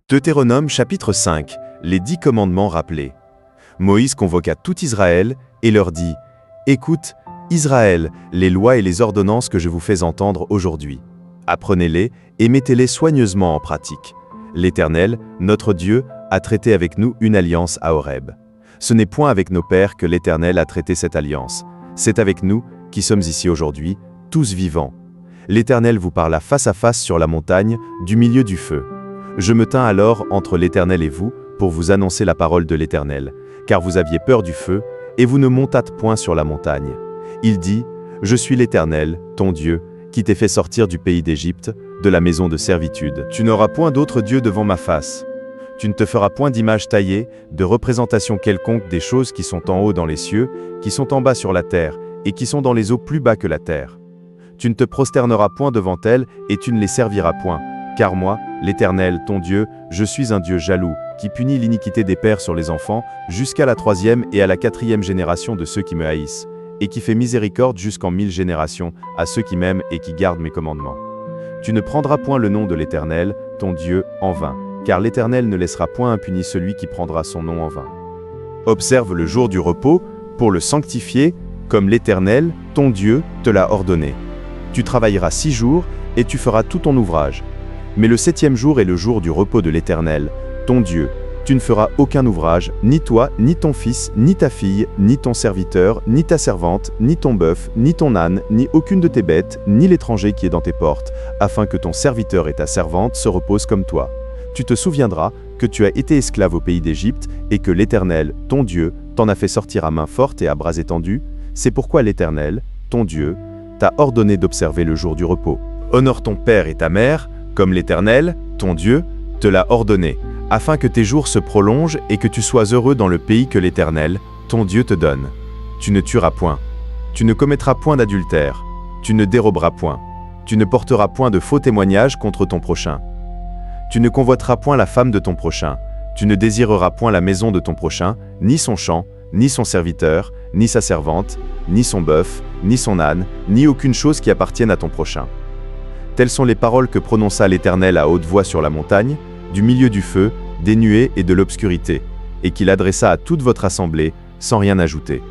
Deutéronome chapitre 5, les 10 commandements rappelés. Moïse convoqua tout Israël et leur dit « Écoute, Israël, les lois et les ordonnances que je vous fais entendre aujourd'hui. Apprenez-les et mettez-les soigneusement en pratique. L'Éternel, notre Dieu, a traité avec nous une alliance à Horeb. Ce n'est point avec nos pères que l'Éternel a traité cette alliance. C'est avec nous, qui sommes ici aujourd'hui, tous vivants. L'Éternel vous parla face à face sur la montagne, du milieu du feu. Je me tins alors entre l'Éternel et vous, pour vous annoncer la parole de l'Éternel, car vous aviez peur du feu, et vous ne montâtes point sur la montagne. Il dit, Je suis l'Éternel, ton Dieu, qui t'ai fait sortir du pays d'Égypte, de la maison de servitude. Tu n'auras point d'autre Dieu devant ma face. Tu ne te feras point d'image taillée, de représentation quelconque des choses qui sont en haut dans les cieux, qui sont en bas sur la terre, et qui sont dans les eaux plus bas que la terre. Tu ne te prosterneras point devant elles, et tu ne les serviras point. Car moi, l'Éternel, ton Dieu, je suis un Dieu jaloux, qui punit l'iniquité des pères sur les enfants, jusqu'à la 3e et à la 4e génération de ceux qui me haïssent, et qui fait miséricorde jusqu'en 1000 générations à ceux qui m'aiment et qui gardent mes commandements. Tu ne prendras point le nom de l'Éternel, ton Dieu, en vain, car l'Éternel ne laissera point impuni celui qui prendra son nom en vain. Observe le jour du repos, pour le sanctifier, comme l'Éternel, ton Dieu, te l'a ordonné. Tu travailleras 6 jours, et tu feras tout ton ouvrage. Mais le 7e jour est le jour du repos de l'Éternel, ton Dieu. Tu ne feras aucun ouvrage, ni toi, ni ton fils, ni ta fille, ni ton serviteur, ni ta servante, ni ton bœuf, ni ton âne, ni aucune de tes bêtes, ni l'étranger qui est dans tes portes, afin que ton serviteur et ta servante se reposent comme toi. Tu te souviendras que tu as été esclave au pays d'Égypte, et que l'Éternel, ton Dieu, t'en a fait sortir à main forte et à bras étendus. C'est pourquoi l'Éternel, ton Dieu, t'a ordonné d'observer le jour du repos. Honore ton père et ta mère, comme l'Éternel, ton Dieu, te l'a ordonné, afin que tes jours se prolongent et que tu sois heureux dans le pays que l'Éternel, ton Dieu, te donne. Tu ne tueras point, tu ne commettras point d'adultère, tu ne déroberas point, tu ne porteras point de faux témoignages contre ton prochain. Tu ne convoiteras point la femme de ton prochain, tu ne désireras point la maison de ton prochain, ni son champ, ni son serviteur, ni sa servante, ni son bœuf, ni son âne, ni aucune chose qui appartienne à ton prochain. Telles sont les paroles que prononça l'Éternel à haute voix sur la montagne, du milieu du feu, des nuées et de l'obscurité, et qu'il adressa à toute votre assemblée, sans rien ajouter.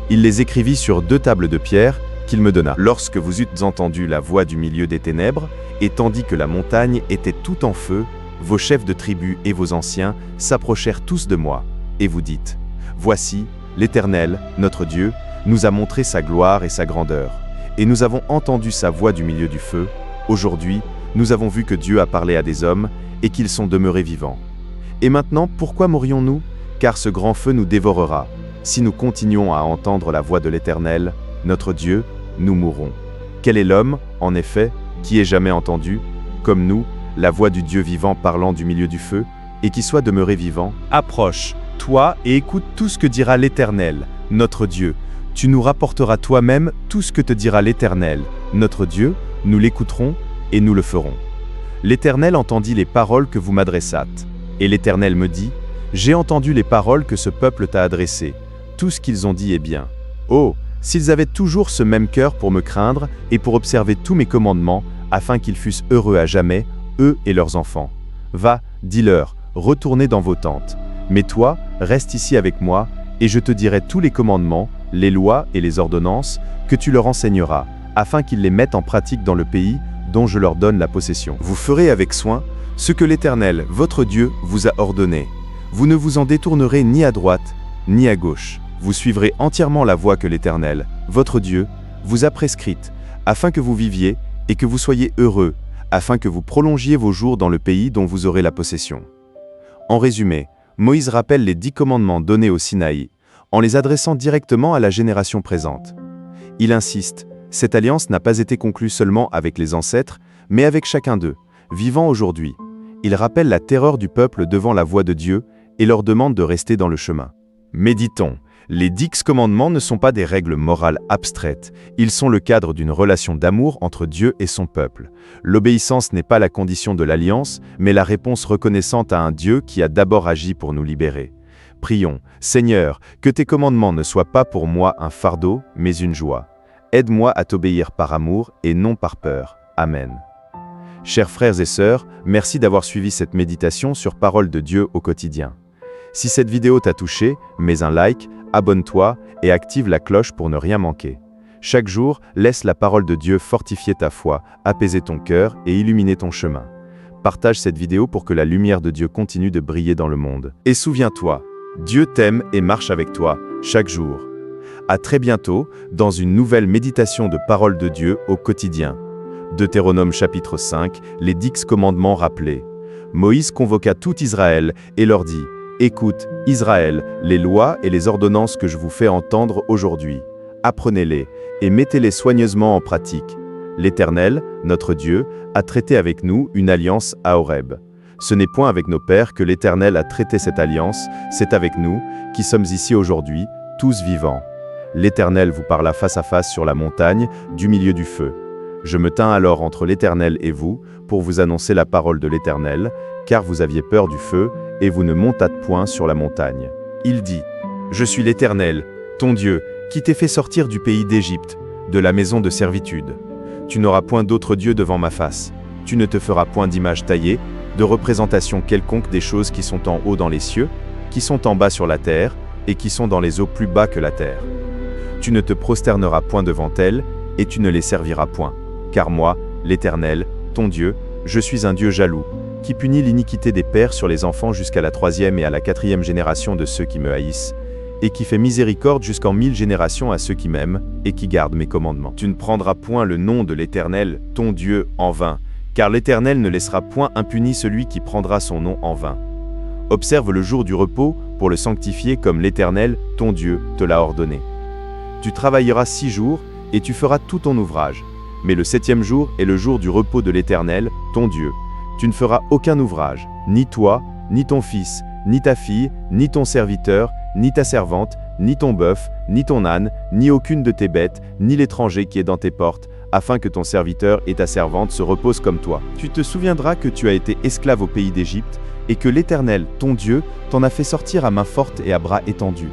Il les écrivit sur 2 tables de pierre, qu'il me donna. Lorsque vous eûtes entendu la voix du milieu des ténèbres, et tandis que la montagne était tout en feu, vos chefs de tribus et vos anciens s'approchèrent tous de moi, et vous dites, Voici, l'Éternel, notre Dieu, nous a montré sa gloire et sa grandeur, et nous avons entendu sa voix du milieu du feu. Aujourd'hui, nous avons vu que Dieu a parlé à des hommes et qu'ils sont demeurés vivants. Et maintenant, pourquoi mourrions-nous? Car ce grand feu nous dévorera. Si nous continuons à entendre la voix de l'Éternel, notre Dieu, nous mourrons. Quel est l'homme, en effet, qui ait jamais entendu, comme nous, la voix du Dieu vivant parlant du milieu du feu, et qui soit demeuré vivant? Approche, toi, et écoute tout ce que dira l'Éternel, notre Dieu. Tu nous rapporteras toi-même tout ce que te dira l'Éternel, notre Dieu, nous l'écouterons et nous le ferons. L'Éternel entendit les paroles que vous m'adressâtes. Et l'Éternel me dit, J'ai entendu les paroles que ce peuple t'a adressées. Tout ce qu'ils ont dit est bien. Oh, s'ils avaient toujours ce même cœur pour me craindre et pour observer tous mes commandements, afin qu'ils fussent heureux à jamais, eux et leurs enfants. Va, dis-leur, retournez dans vos tentes. Mais toi, reste ici avec moi, et je te dirai tous les commandements, les lois et les ordonnances que tu leur enseigneras, afin qu'ils les mettent en pratique dans le pays dont je leur donne la possession. Vous ferez avec soin ce que l'Éternel, votre Dieu, vous a ordonné. Vous ne vous en détournerez ni à droite, ni à gauche. Vous suivrez entièrement la voie que l'Éternel, votre Dieu, vous a prescrite, afin que vous viviez et que vous soyez heureux, afin que vous prolongiez vos jours dans le pays dont vous aurez la possession. En résumé, Moïse rappelle les 10 commandements donnés au Sinaï, en les adressant directement à la génération présente. Il insiste, cette alliance n'a pas été conclue seulement avec les ancêtres, mais avec chacun d'eux, vivant aujourd'hui. Il rappelle la terreur du peuple devant la voix de Dieu et leur demande de rester dans le chemin. Méditons, les 10 commandements ne sont pas des règles morales abstraites, ils sont le cadre d'une relation d'amour entre Dieu et son peuple. L'obéissance n'est pas la condition de l'alliance, mais la réponse reconnaissante à un Dieu qui a d'abord agi pour nous libérer. Prions, Seigneur, que tes commandements ne soient pas pour moi un fardeau, mais une joie. Aide-moi à t'obéir par amour et non par peur. Amen. Chers frères et sœurs, merci d'avoir suivi cette méditation sur Parole de Dieu au quotidien. Si cette vidéo t'a touché, mets un like, abonne-toi et active la cloche pour ne rien manquer. Chaque jour, laisse la parole de Dieu fortifier ta foi, apaiser ton cœur et illuminer ton chemin. Partage cette vidéo pour que la lumière de Dieu continue de briller dans le monde. Et souviens-toi, Dieu t'aime et marche avec toi, chaque jour. À très bientôt, dans une nouvelle méditation de Parole de Dieu au quotidien. Deutéronome chapitre 5, les 10 commandements rappelés. Moïse convoqua tout Israël et leur dit « Écoute, Israël, les lois et les ordonnances que je vous fais entendre aujourd'hui. Apprenez-les et mettez-les soigneusement en pratique. L'Éternel, notre Dieu, a traité avec nous une alliance à Horeb. Ce n'est point avec nos pères que l'Éternel a traité cette alliance, c'est avec nous, qui sommes ici aujourd'hui, tous vivants. L'Éternel vous parla face à face sur la montagne, du milieu du feu. Je me tins alors entre l'Éternel et vous, pour vous annoncer la parole de l'Éternel, car vous aviez peur du feu, et vous ne montâtes point sur la montagne. Il dit, « Je suis l'Éternel, ton Dieu, qui t'ai fait sortir du pays d'Égypte, de la maison de servitude. Tu n'auras point d'autre Dieu devant ma face. Tu ne te feras point d'image taillée, de représentation quelconque des choses qui sont en haut dans les cieux, qui sont en bas sur la terre, et qui sont dans les eaux plus bas que la terre. Tu ne te prosterneras point devant elles, et tu ne les serviras point. Car moi, l'Éternel, ton Dieu, je suis un Dieu jaloux, qui punit l'iniquité des pères sur les enfants jusqu'à la 3e et à la 4e génération de ceux qui me haïssent, et qui fait miséricorde jusqu'en 1000 générations à ceux qui m'aiment, et qui gardent mes commandements. Tu ne prendras point le nom de l'Éternel, ton Dieu, en vain, car l'Éternel ne laissera point impuni celui qui prendra son nom en vain. Observe le jour du repos pour le sanctifier comme l'Éternel, ton Dieu, te l'a ordonné. Tu travailleras 6 jours, et tu feras tout ton ouvrage. Mais le 7e jour est le jour du repos de l'Éternel, ton Dieu. Tu ne feras aucun ouvrage, ni toi, ni ton fils, ni ta fille, ni ton serviteur, ni ta servante, ni ton bœuf, ni ton âne, ni aucune de tes bêtes, ni l'étranger qui est dans tes portes, afin que ton serviteur et ta servante se reposent comme toi. Tu te souviendras que tu as été esclave au pays d'Égypte, et que l'Éternel, ton Dieu, t'en a fait sortir à main forte et à bras étendus.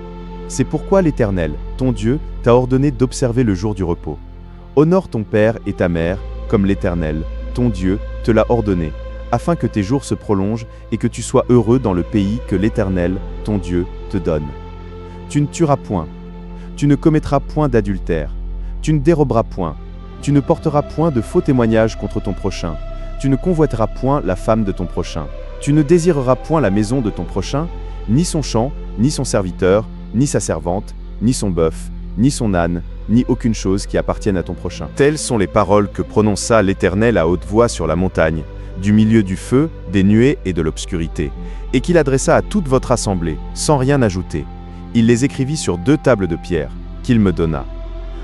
C'est pourquoi l'Éternel, ton Dieu, t'a ordonné d'observer le jour du repos. Honore ton père et ta mère, comme l'Éternel, ton Dieu, te l'a ordonné, afin que tes jours se prolongent et que tu sois heureux dans le pays que l'Éternel, ton Dieu, te donne. Tu ne tueras point, tu ne commettras point d'adultère, tu ne déroberas point, tu ne porteras point de faux témoignages contre ton prochain, tu ne convoiteras point la femme de ton prochain, tu ne désireras point la maison de ton prochain, ni son champ, ni son serviteur, ni sa servante, ni son bœuf, ni son âne, ni aucune chose qui appartienne à ton prochain. Telles sont les paroles que prononça l'Éternel à haute voix sur la montagne, du milieu du feu, des nuées et de l'obscurité, et qu'il adressa à toute votre assemblée, sans rien ajouter. Il les écrivit sur 2 tables de pierre, qu'il me donna.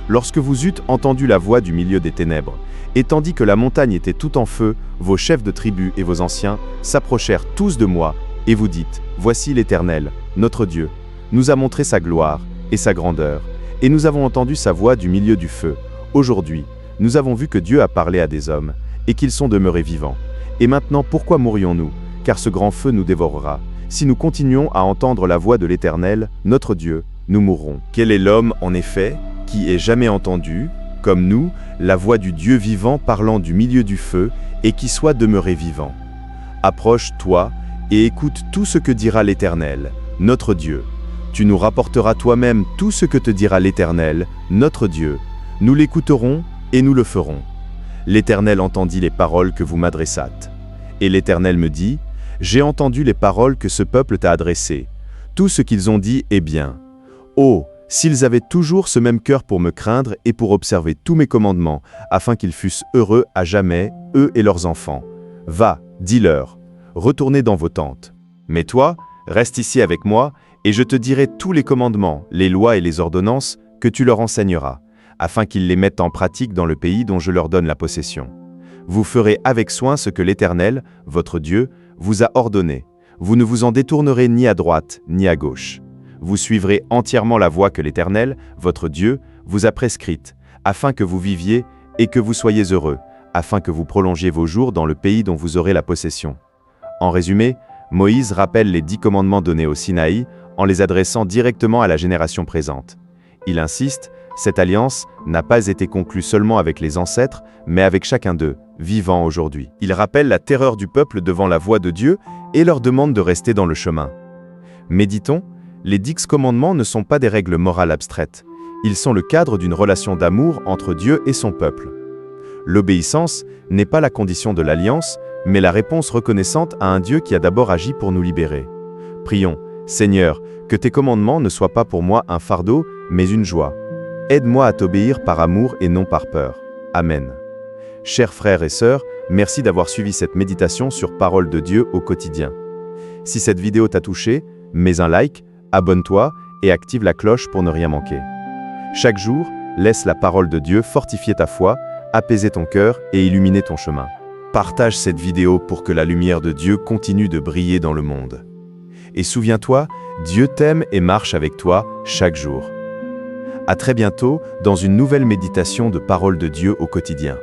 Lorsque vous eûtes entendu la voix du milieu des ténèbres, et tandis que la montagne était tout en feu, vos chefs de tribus et vos anciens s'approchèrent tous de moi, et vous dites, « Voici l'Éternel, notre Dieu, nous a montré sa gloire et sa grandeur, et nous avons entendu sa voix du milieu du feu. Aujourd'hui, nous avons vu que Dieu a parlé à des hommes, et qu'ils sont demeurés vivants. Et maintenant, pourquoi mourrions-nous? Car ce grand feu nous dévorera. Si nous continuons à entendre la voix de l'Éternel, notre Dieu, nous mourrons. Quel est l'homme, en effet, qui ait jamais entendu, comme nous, la voix du Dieu vivant parlant du milieu du feu, et qui soit demeuré vivant? Approche-toi, et écoute tout ce que dira l'Éternel, notre Dieu. Tu nous rapporteras toi-même tout ce que te dira l'Éternel, notre Dieu. Nous l'écouterons et nous le ferons. L'Éternel entendit les paroles que vous m'adressâtes. Et l'Éternel me dit, « J'ai entendu les paroles que ce peuple t'a adressées. Tout ce qu'ils ont dit est bien. Oh, s'ils avaient toujours ce même cœur pour me craindre et pour observer tous mes commandements, afin qu'ils fussent heureux à jamais, eux et leurs enfants. Va, dis-leur, retournez dans vos tentes. Mais toi, reste ici avec moi, et je te dirai tous les commandements, les lois et les ordonnances que tu leur enseigneras, afin qu'ils les mettent en pratique dans le pays dont je leur donne la possession. Vous ferez avec soin ce que l'Éternel, votre Dieu, vous a ordonné. Vous ne vous en détournerez ni à droite ni à gauche. Vous suivrez entièrement la voie que l'Éternel, votre Dieu, vous a prescrite, afin que vous viviez et que vous soyez heureux, afin que vous prolongiez vos jours dans le pays dont vous aurez la possession. En résumé, Moïse rappelle les 10 commandements donnés au Sinaï en les adressant directement à la génération présente. Il insiste, Cette alliance n'a pas été conclue seulement avec les ancêtres, mais avec chacun d'eux, vivant aujourd'hui. Il rappelle la terreur du peuple devant la voix de Dieu et leur demande de rester dans le chemin. Méditons, les 10 commandements ne sont pas des règles morales abstraites. Ils sont le cadre d'une relation d'amour entre Dieu et son peuple. L'obéissance n'est pas la condition de l'alliance, mais la réponse reconnaissante à un Dieu qui a d'abord agi pour nous libérer. Prions, Seigneur, que tes commandements ne soient pas pour moi un fardeau, mais une joie. Aide-moi à t'obéir par amour et non par peur. Amen. Chers frères et sœurs, merci d'avoir suivi cette méditation sur Parole de Dieu au quotidien. Si cette vidéo t'a touché, mets un like, abonne-toi et active la cloche pour ne rien manquer. Chaque jour, laisse la parole de Dieu fortifier ta foi, apaiser ton cœur et illuminer ton chemin. Partage cette vidéo pour que la lumière de Dieu continue de briller dans le monde. Et souviens-toi, Dieu t'aime et marche avec toi chaque jour. À très bientôt dans une nouvelle méditation de Parole de Dieu au quotidien.